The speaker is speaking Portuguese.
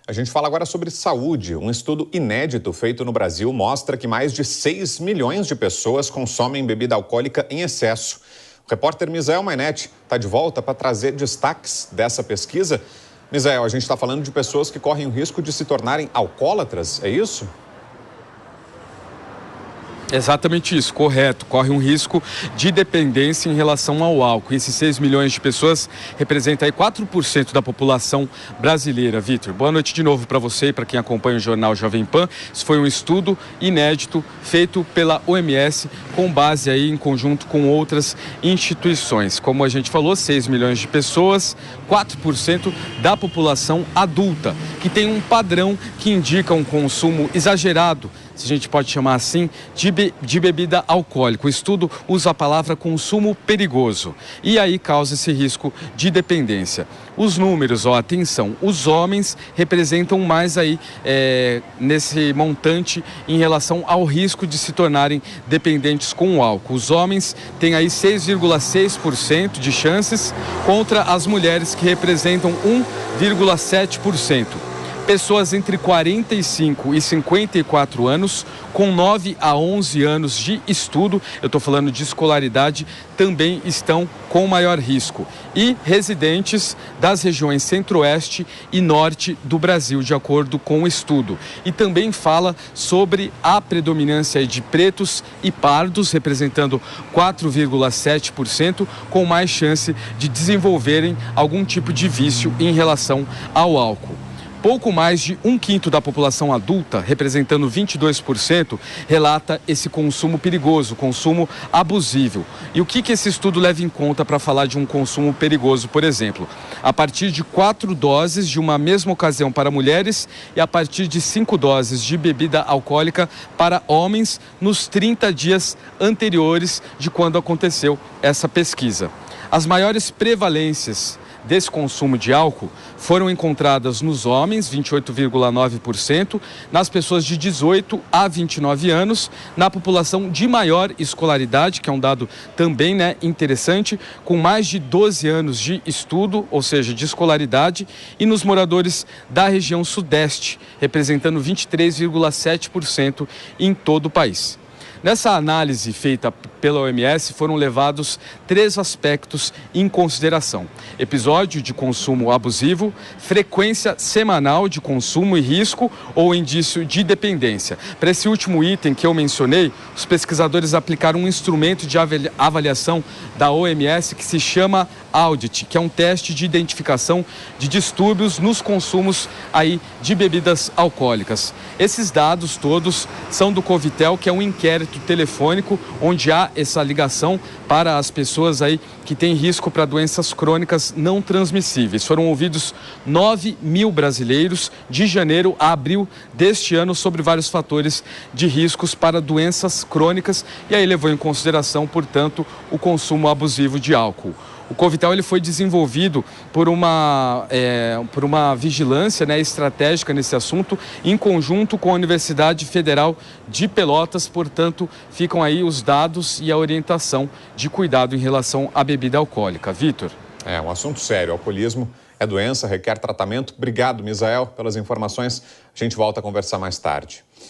A gente fala agora sobre saúde. Um estudo inédito feito no Brasil mostra que mais de 6 milhões de pessoas consomem bebida alcoólica em excesso. O repórter Misael Mainetti está de volta para trazer destaques dessa pesquisa. Misael, a gente está falando de pessoas que correm o risco de se tornarem alcoólatras, é isso? Exatamente isso, correto. Corre um risco de dependência em relação ao álcool. Esses 6 milhões de pessoas representam aí 4% da população brasileira. Vitor, boa noite de novo para você e para quem acompanha o jornal Jovem Pan. Isso foi um estudo inédito feito pela OMS com base aí em conjunto com outras instituições. Como a gente falou, 6 milhões de pessoas, 4% da população adulta, que tem um padrão que indica um consumo exagerado, se a gente pode chamar assim, de bebida alcoólica. O estudo usa a palavra consumo perigoso e aí causa esse risco de dependência. Os números, atenção, os homens representam mais aí nesse montante em relação ao risco de se tornarem dependentes com o álcool. Os homens têm aí 6,6% de chances contra as mulheres que representam 1,7%. Pessoas entre 45 e 54 anos, com 9 a 11 anos de estudo, eu estou falando de escolaridade, também estão com maior risco. E residentes das regiões centro-oeste e norte do Brasil, de acordo com o estudo. E também fala sobre a predominância de pretos e pardos, representando 4,7%, com mais chance de desenvolverem algum tipo de vício em relação ao álcool. Pouco mais de 1/5 da população adulta, representando 22%, relata esse consumo perigoso, consumo abusivo. E o que esse estudo leva em conta para falar de um consumo perigoso, por exemplo? A partir de 4 doses de uma mesma ocasião para mulheres e a partir de 5 doses de bebida alcoólica para homens nos 30 dias anteriores de quando aconteceu essa pesquisa. As maiores prevalências desse consumo de álcool foram encontradas nos homens, 28,9%, nas pessoas de 18 a 29 anos, na população de maior escolaridade, que é um dado também interessante, com mais de 12 anos de estudo, ou seja, de escolaridade, e nos moradores da região sudeste, representando 23,7% em todo o país. Nessa análise feita pela OMS foram levados 3 aspectos em consideração: episódio de consumo abusivo, frequência semanal de consumo e risco ou indício de dependência. Para esse último item que eu mencionei, os pesquisadores aplicaram um instrumento de avaliação da OMS que se chama Audit, que é um teste de identificação de distúrbios nos consumos aí de bebidas alcoólicas. Esses dados todos são do Covitel, que é um inquérito telefônico onde há essa ligação para as pessoas aí que têm risco para doenças crônicas não transmissíveis. Foram ouvidos 9 mil brasileiros de janeiro a abril deste ano sobre vários fatores de riscos para doenças crônicas e aí levou em consideração, portanto, o consumo abusivo de álcool. O Covitel ele foi desenvolvido por uma vigilância estratégica nesse assunto, em conjunto com a Universidade Federal de Pelotas. Portanto, ficam aí os dados e a orientação de cuidado em relação à bebida alcoólica. Vitor? É um assunto sério. O alcoolismo é doença, requer tratamento. Obrigado, Misael, pelas informações. A gente volta a conversar mais tarde.